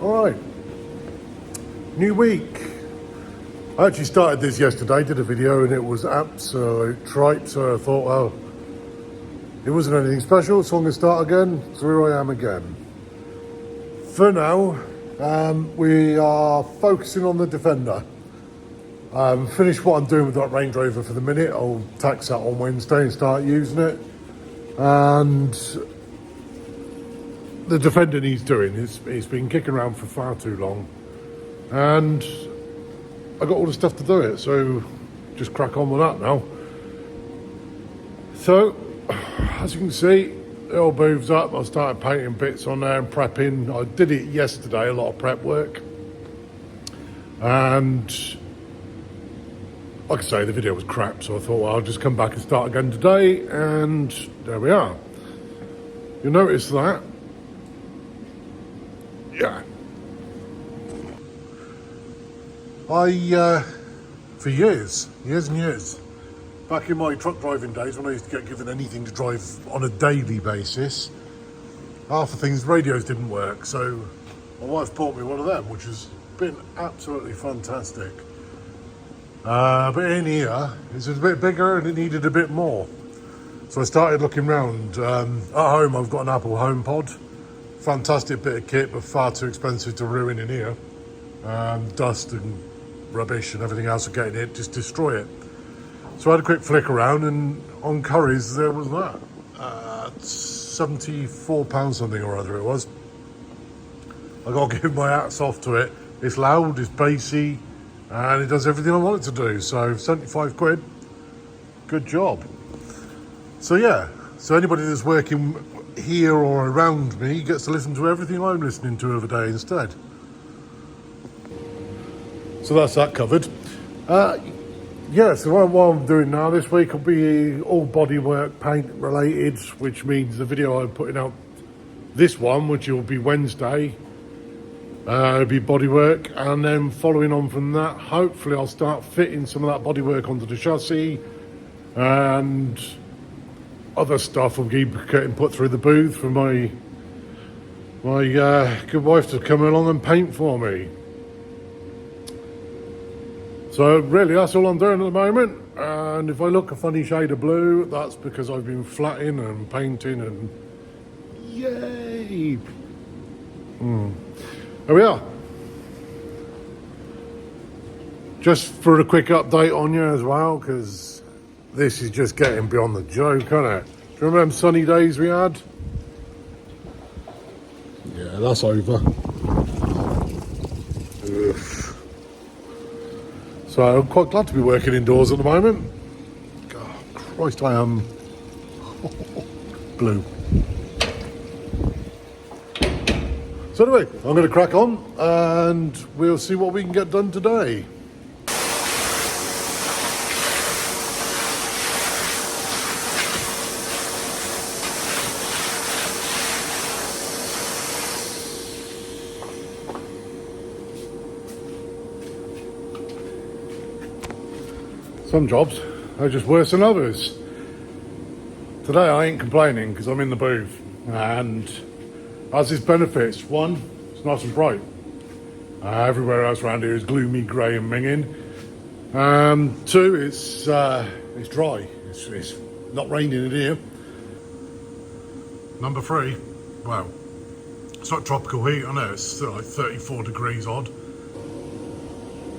Alright, new week. I actually started this yesterday, did a video, and it was absolute tripe, so I thought, well, it wasn't anything special, so I'm going to start again, so here I am again. For now, we are focusing on the Defender. Finished what I'm doing with that Range Rover for the minute. I'll tax that on Wednesday and start using it. And the Defender needs doing. It's been kicking around for far too long. And I got all the stuff to do it, so just crack on with that now. So, as you can see, it all moves up. I started painting bits on there and prepping. I did it yesterday, a lot of prep work. And like I say, the video was crap, so I thought, well, I'll just come back and start again today, and there we are. You'll notice that. Yeah. For years and years, back in my truck driving days when I used to get given anything to drive on a daily basis, half the things, radios didn't work, so my wife bought me one of them, which has been absolutely fantastic. But in here, it's a bit bigger and it needed a bit more. So I started looking around. At home, I've got an Apple HomePod. Fantastic bit of kit, but far too expensive to ruin in here. Dust and rubbish and everything else will get in it, just destroy it. So I had a quick flick around, and on Curry's there was that. £74 something or other it was. I got to give my hats off to it. It's loud, it's bassy, and it does everything I want it to do. So 75 quid, good job. So yeah, so anybody that's working here or around me gets to listen to everything I'm listening to every day instead. So that's that covered. Yeah, so what I'm doing now this week will be all bodywork, paint related, which means the video I'm putting out, this one, which will be Wednesday, it'll be bodywork, and then following on from that, hopefully I'll start fitting some of that bodywork onto the chassis, and other stuff will be getting put through the booth for my good wife to come along and paint for me. So really, that's all I'm doing at the moment. And if I look a funny shade of blue, that's because I've been flatting and painting and yay! There we are. Just for a quick update on you as well, because this is just getting beyond the joke, isn't it? Do you remember them sunny days we had? Yeah, that's over. Ugh. So I'm quite glad to be working indoors at the moment. God, Christ, I am blue. So anyway, I'm going to crack on and we'll see what we can get done today. Some jobs are just worse than others. Today I ain't complaining because I'm in the booth, and has its benefits. One, it's nice and bright. Everywhere else around here is gloomy, grey and minging. Two, it's dry. It's not raining in here. Number three, well, it's not tropical heat, I know, it's still like 34 degrees odd.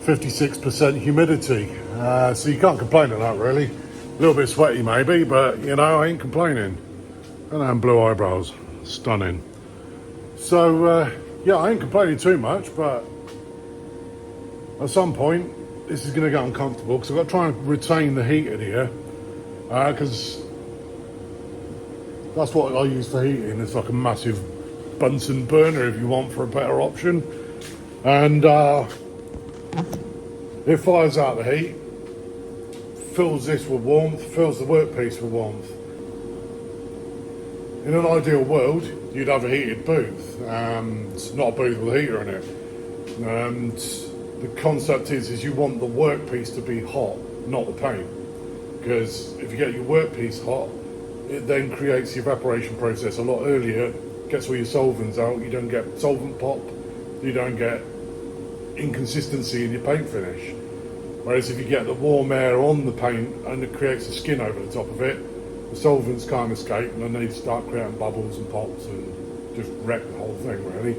56% humidity, so you can't complain on that really. A little bit sweaty maybe, but you know, I ain't complaining. And then blue eyebrows, stunning. So yeah, I ain't complaining too much, but at some point this is going to get uncomfortable because I've got to try and retain the heat in here, because that's what I use for heating. It's like a massive Bunsen burner if you want, for a better option, and it fires out the heat, fills this with warmth, fills the workpiece with warmth. In an ideal world, you'd have a heated booth, not a booth with a heater in it. And the concept is you want the workpiece to be hot, not the paint. Because if you get your workpiece hot, it then creates the evaporation process a lot earlier, gets all your solvents out, you don't get solvent pop, you don't get inconsistency in your paint finish. Whereas if you get the warm air on the paint and it creates a skin over the top of it, the solvents can't escape and then they start creating bubbles and pops and just wreck the whole thing really.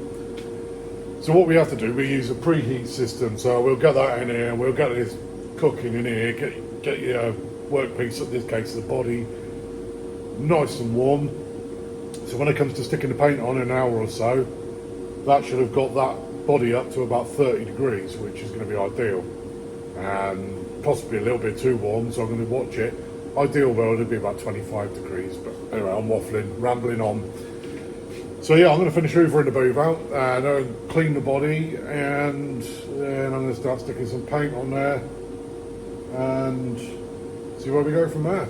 So what we have to do, we use a preheat system. So we'll get that in here, we'll get this cooking in here, get your workpiece, in this case the body, nice and warm. So when it comes to sticking the paint on in an hour or so, that should have got that body up to about 30 degrees, which is going to be ideal. And possibly a little bit too warm, so I'm going to watch it. Ideal world would be about 25 degrees, but anyway, I'm waffling, rambling on. So yeah, I'm going to finish hoovering the booth out and clean the body, and then I'm going to start sticking some paint on there and see where we go from there.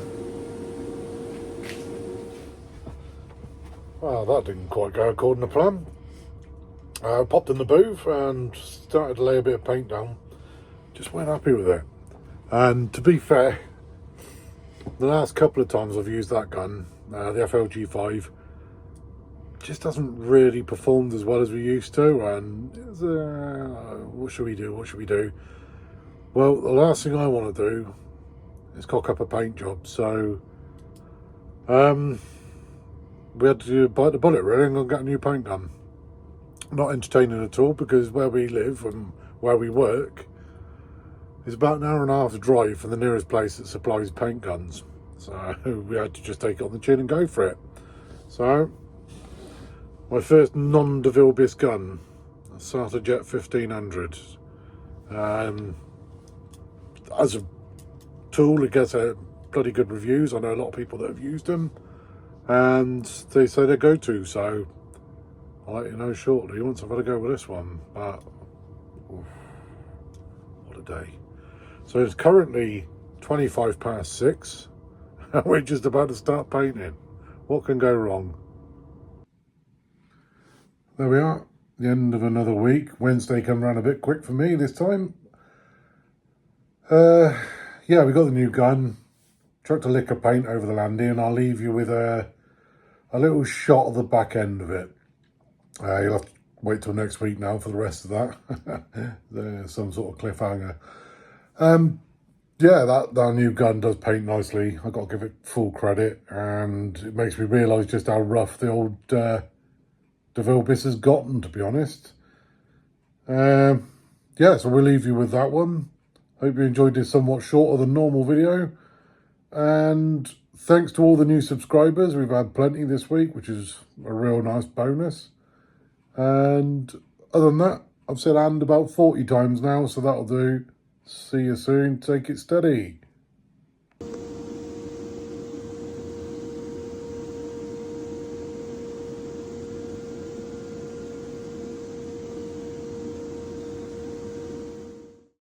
Well, that didn't quite go according to plan. I popped in the booth and started to lay a bit of paint down. Just weren't happy with it. And to be fair, the last couple of times I've used that gun, the FLG5, just hasn't really performed as well as we used to. And what should we do? What should we do? Well, the last thing I want to do is cock up a paint job. So we had to bite the bullet really and go and get a new paint gun. Not entertaining at all, because where we live and where we work is about an hour and a half drive from the nearest place that supplies paint guns. So we had to just take it on the chin and go for it. So my first non-DeVille Bis gun, a Sartor Jet 1500. As a tool, it gets a bloody good reviews. I know a lot of people that have used them, and they say they're go-to. So I'll let you know shortly once I've had a go with this one. But oof, what a day. So it's currently 25 past 6 and we're just about to start painting. What can go wrong? There we are, the end of another week. Wednesday come around a bit quick for me this time. Yeah, we got the new gun. Chucked a lick of paint over the landing, and I'll leave you with a little shot of the back end of it. You'll have to wait till next week now for the rest of that. There's some sort of cliffhanger. Yeah, that new gun does paint nicely. I've got to give it full credit, and it makes me realise just how rough the old DeVille Bis has gotten, to be honest. Yeah, so we'll leave you with that one. Hope you enjoyed this somewhat shorter than normal video. And thanks to all the new subscribers. We've had plenty this week, which is a real nice bonus. And other than that, I've said and about 40 times now, so that'll do. See you soon. Take it steady.